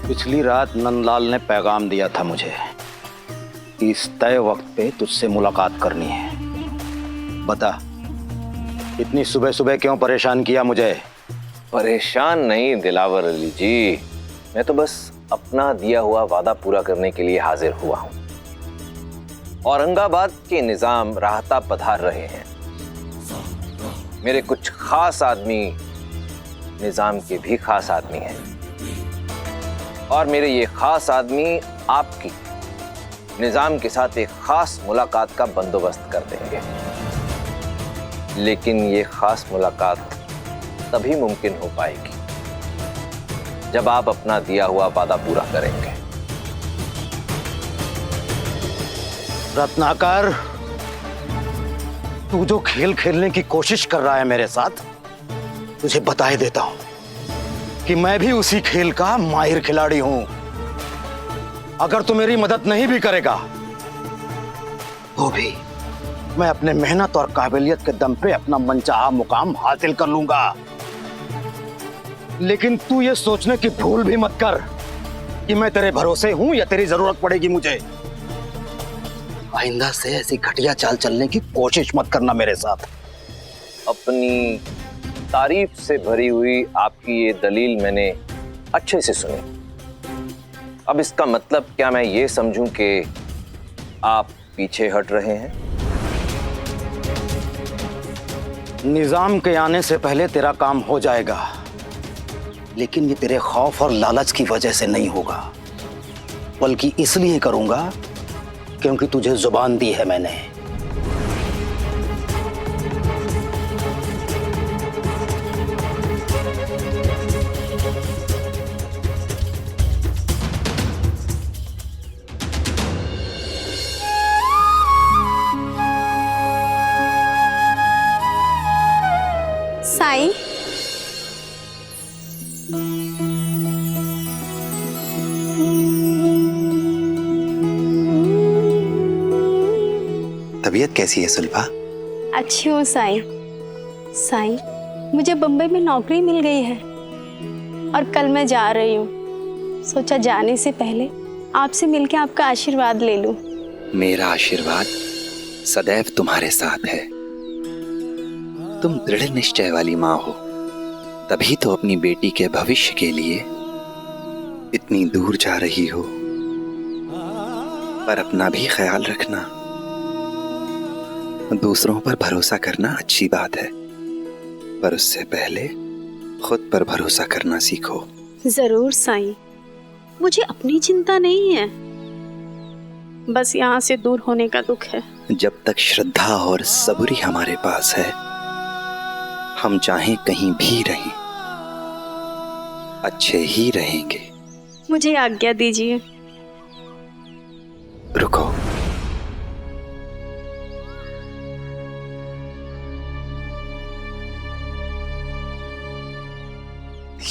पिछली रात नंदलाल ने पैगाम दिया था मुझे कि इस तय वक्त पे तुझसे मुलाकात करनी है। बता, इतनी सुबह सुबह क्यों परेशान किया मुझे? परेशान नहीं दिलावर अली जी, मैं तो बस अपना दिया हुआ वादा पूरा करने के लिए हाजिर हुआ हूं। औरंगाबाद के निजाम राहता पधार रहे हैं। मेरे कुछ खास आदमी निजाम के भी खास आदमी हैं, और मेरे ये खास आदमी आपकी निजाम के साथ एक खास मुलाकात का बंदोबस्त कर देंगे। लेकिन ये खास मुलाकात तभी मुमकिन हो पाएगी जब आप अपना दिया हुआ वादा पूरा करेंगे। रत्नाकर, तू जो खेल खेलने की कोशिश कर रहा है मेरे साथ, तुझे बताए देता हूं कि मैं भी उसी खेल का माहिर खिलाड़ी हूं। अगर तू मेरी मदद नहीं भी करेगा तो भी मैं अपने मेहनत और काबिलियत के दम पे अपना मनचाहा मुकाम हासिल कर लूंगा। लेकिन तू ये सोचने की भूल भी मत कर कि मैं तेरे भरोसे हूं या तेरी जरूरत पड़ेगी मुझे। आइंदा से ऐसी घटिया चाल चलने की कोशिश मत करना मेरे साथ। अपनी तारीफ से भरी हुई आपकी ये दलील मैंने अच्छे से सुनी। अब इसका मतलब क्या मैं ये समझूं कि आप पीछे हट रहे हैं? निजाम के आने से पहले तेरा काम हो जाएगा, लेकिन ये तेरे खौफ और लालच की वजह से नहीं होगा, बल्कि इसलिए करूंगा क्योंकि तुझे जुबान दी है मैंने। तबीयत कैसी है सुल्फा? अच्छी हूँ साईं। साईं, मुझे बम्बई में नौकरी मिल गई है और कल मैं जा रही हूँ। सोचा जाने से पहले आपसे मिलकर आपका आशीर्वाद ले लूं। मेरा आशीर्वाद सदैव तुम्हारे साथ है। तुम दृढ़ निश्चय वाली माँ हो, तभी तो अपनी बेटी के भविष्य के लिए इतनी दूर जा रही हो। पर अपना भी ख्याल रखना। दूसरों पर भरोसा करना अच्छी बात है, पर उससे पहले खुद पर भरोसा करना सीखो। जरूर साईं, मुझे अपनी चिंता नहीं है, बस यहाँ से दूर होने का दुख है। जब तक श्रद्धा और सबूरी हमारे पास है, हम चाहें कहीं भी रहें, अच्छे ही रहेंगे। मुझे आज्ञा दीजिए। रुको।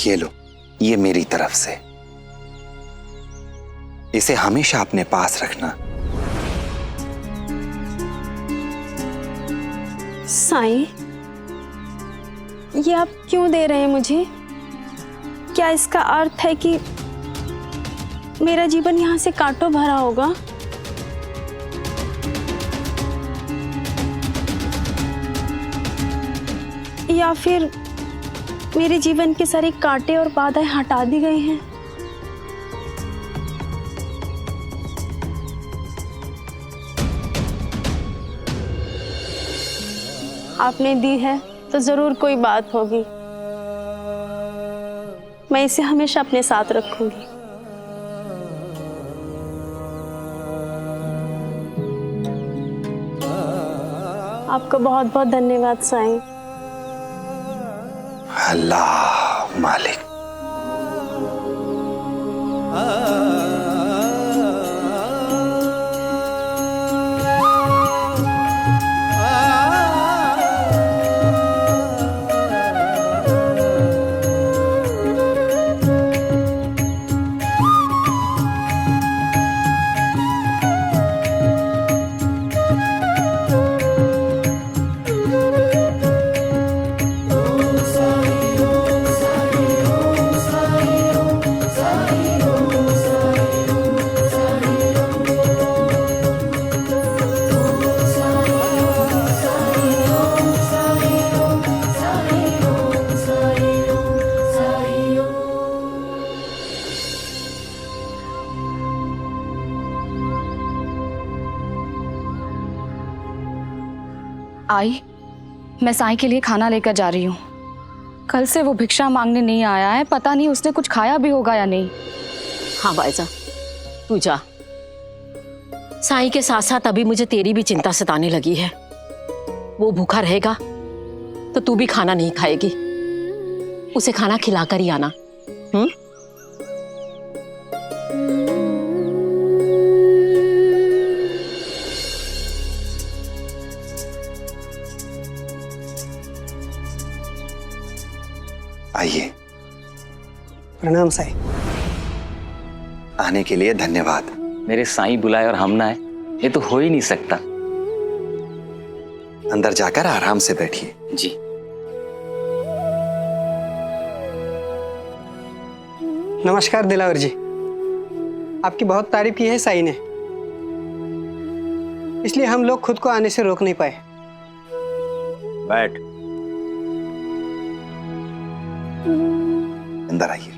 ये लो, ये मेरी तरफ से। इसे हमेशा अपने पास रखना। साईं, ये आप क्यों दे रहे हैं मुझे? क्या इसका अर्थ है कि मेरा जीवन यहाँ से कांटों भरा होगा? या फिर मेरे जीवन के सारे कांटे और बाधाएं हटा दी गई हैं? आपने दी है तो जरूर कोई बात होगी। मैं इसे हमेशा अपने साथ रखूंगी। आपका बहुत बहुत धन्यवाद साईं। अल्लाह मालिक। आई, मैं साईं के लिए खाना लेकर जा रही हूँ। कल से वो भिक्षा मांगने नहीं आया है, पता नहीं उसने कुछ खाया भी होगा या नहीं। हाँ बायजा, तू जा। साईं के साथ साथ अभी मुझे तेरी भी चिंता सताने लगी है। वो भूखा रहेगा तो तू भी खाना नहीं खाएगी। उसे खाना खिलाकर ही आना। आइए। प्रणाम साईं। आने के लिए धन्यवाद। मेरे साईं बुलाए और हम ना आए, ये तो हो ही नहीं सकता। अंदर जाकर आराम से बैठिए। जी। नमस्कार दिलावर जी, आपकी बहुत तारीफ की है साईं ने, इसलिए हम लोग खुद को आने से रोक नहीं पाए। बैठ। अंदर आइए।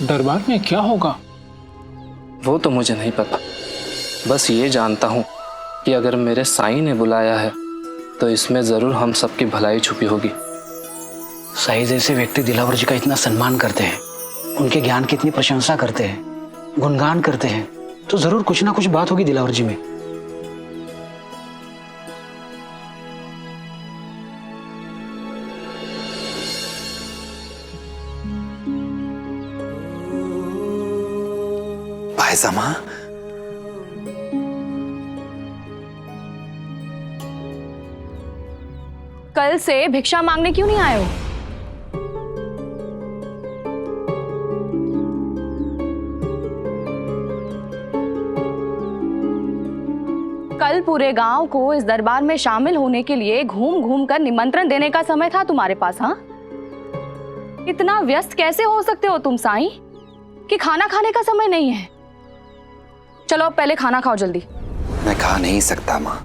दरबार में क्या होगा वो तो मुझे नहीं पता, बस ये जानता हूँ कि अगर मेरे साईं ने बुलाया है तो इसमें जरूर हम सबकी भलाई छुपी होगी। साईं जैसे व्यक्ति दिलावर जी का इतना सम्मान करते हैं, उनके ज्ञान की इतनी प्रशंसा करते हैं, गुणगान करते हैं, तो जरूर कुछ ना कुछ बात होगी दिलावर जी में। पायजामा, कल से भिक्षा मांगने क्यों नहीं आए हो? कल पूरे गांव को इस दरबार में शामिल होने के लिए घूम घूम कर निमंत्रण देने का समय था तुम्हारे पास, हाँ? इतना व्यस्त कैसे हो सकते हो तुम साईं कि खाना खाने का समय नहीं है? चलो अब पहले खाना खाओ जल्दी। मैं खा नहीं सकता माँ।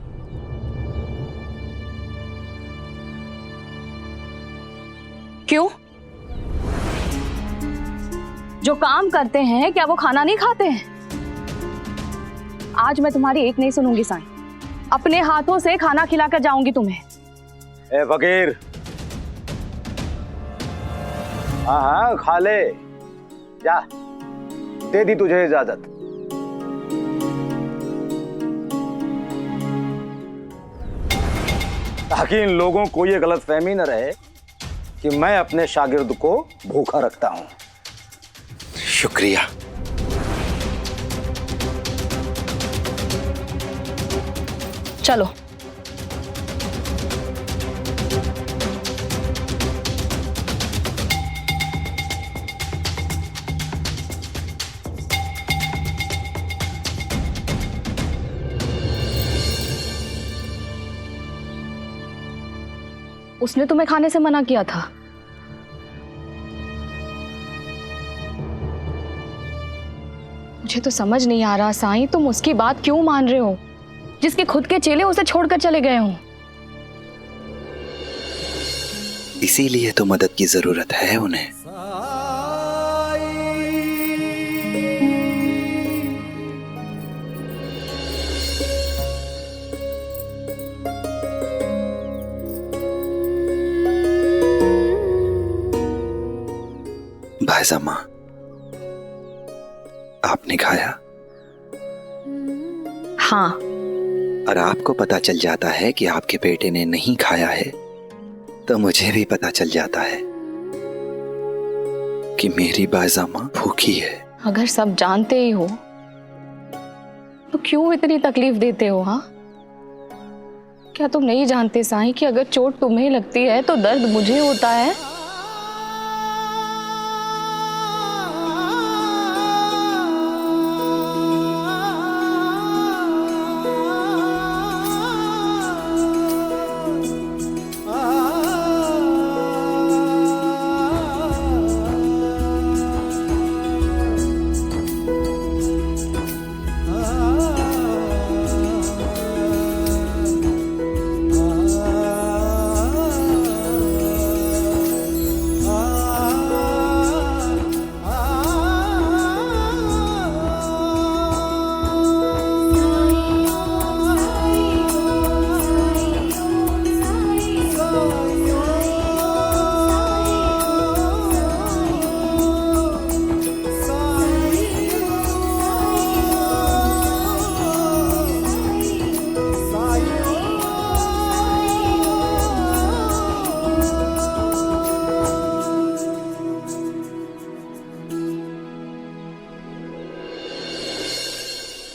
क्यों? जो काम करते हैं क्या वो खाना नहीं खाते हैं? आज मैं तुम्हारी एक नहीं सुनूंगी साईं। अपने हाथों से खाना खिलाकर जाऊंगी तुम्हें। ए फकीर, हाँ हाँ खा ले, जा, दे दी तुझे इजाजत। ताकि इन लोगों को ये गलतफहमी न रहे कि मैं अपने शागिर्द को भूखा रखता हूं। शुक्रिया। चलो। उसने तुम्हें खाने से मना किया था। मुझे तो समझ नहीं आ रहा साईं, तुम उसकी बात क्यों मान रहे हो जिसके खुद के चेले उसे छोड़कर चले गए हों? इसीलिए तो मदद की जरूरत है उन्हें। भाईजामा, आपने खाया? हाँ। और आपको पता चल जाता है कि आपके बेटे ने नहीं खाया है तो मुझे भी पता चल जाता है कि मेरी बायजामा भूखी है। अगर सब जानते ही हो तो क्यों इतनी तकलीफ देते हो? हाँ, क्या तुम नहीं जानते साईं कि अगर चोट तुम्हें लगती है तो दर्द मुझे होता है?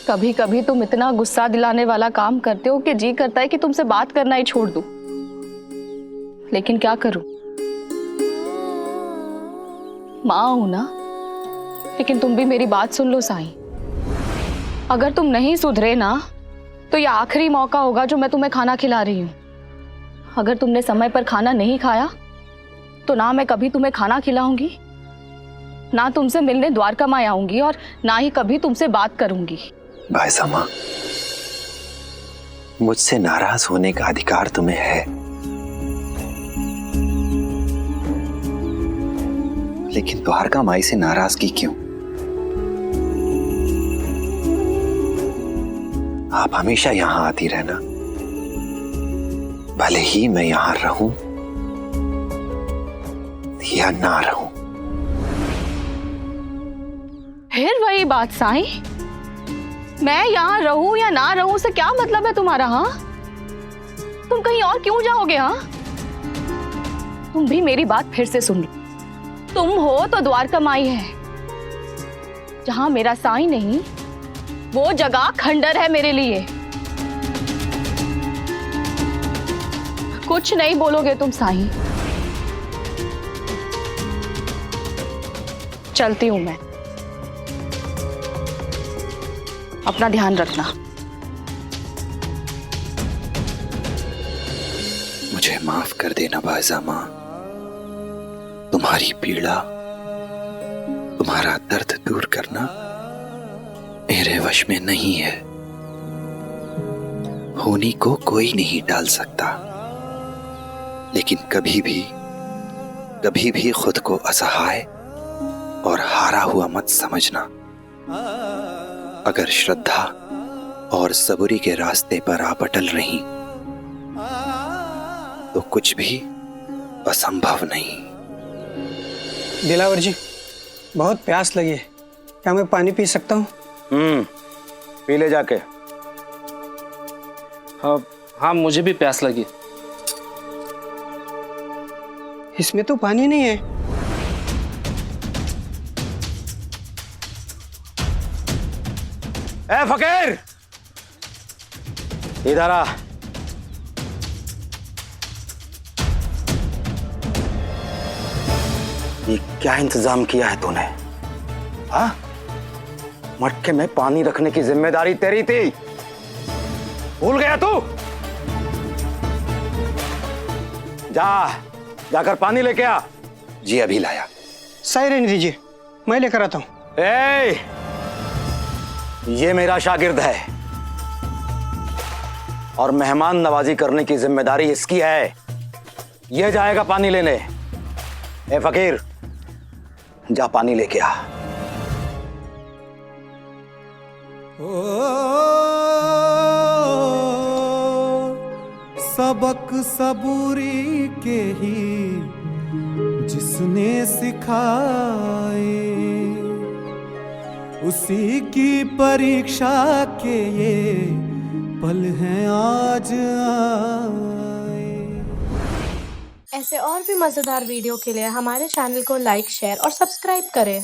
कभी कभी तुम इतना गुस्सा दिलाने वाला काम करते हो कि जी करता है कि तुमसे बात करना ही छोड़ दूं। लेकिन क्या करूं, मां हूं ना। लेकिन तुम भी मेरी बात सुन लो साईं, अगर तुम नहीं सुधरे ना तो ये आखिरी मौका होगा जो मैं तुम्हें खाना खिला रही हूं। अगर तुमने समय पर खाना नहीं खाया तो ना मैं कभी तुम्हें खाना खिलाऊंगी, ना तुमसे मिलने द्वारका माँ आऊंगी और ना ही कभी तुमसे बात करूंगी। भाईजामा, मुझसे नाराज होने का अधिकार तुम्हें है, लेकिन द्वारका माई से नाराजगी क्यों? आप हमेशा यहां आती रहना, भले ही मैं यहां रहूं या ना रहूं। फिर वही बात साईं, मैं यहाँ रहूं या ना रहूं से क्या मतलब है तुम्हारा? हाँ, तुम कहीं और क्यों जाओगे? हाँ, तुम भी मेरी बात फिर से सुन लो। तुम हो तो द्वारका माई है, जहां मेरा साईं नहीं वो जगह खंडर है मेरे लिए। कुछ नहीं बोलोगे तुम साईं। चलती हूं मैं, अपना ध्यान रखना। मुझे माफ कर देना बायजा माँ। तुम्हारी पीड़ा, तुम्हारा दर्द दूर करना मेरे वश में नहीं है। होनी को कोई नहीं टाल सकता, लेकिन कभी भी खुद को असहाय और हारा हुआ मत समझना। अगर श्रद्धा और सबूरी के रास्ते पर आप अटल रही तो कुछ भी असंभव नहीं। दिलावर जी, बहुत प्यास लगी है, क्या मैं पानी पी सकता हूँ? पी ले जाके। हाँ, मुझे भी प्यास लगी। इसमें तो पानी नहीं है। ए फकीर, इधर आ। ये क्या इंतजाम किया है तूने? हाँ, मटके में पानी रखने की जिम्मेदारी तेरी थी, भूल गया तू? जाकर पानी लेके आ। जी अभी लाया। सही रहने दीजिए, मैं लेकर आता हूँ। ये मेरा शागिर्द है और मेहमान नवाजी करने की जिम्मेदारी इसकी है। ये जाएगा पानी लेने। ए फकीर, जा पानी लेके आ। सबक सबूरी के ही जिसने सिखाए, उसी की परीक्षा के ये पल हैं आज आए। ऐसे और भी मजेदार वीडियो के लिए हमारे चैनल को लाइक, शेयर और सब्सक्राइब करें।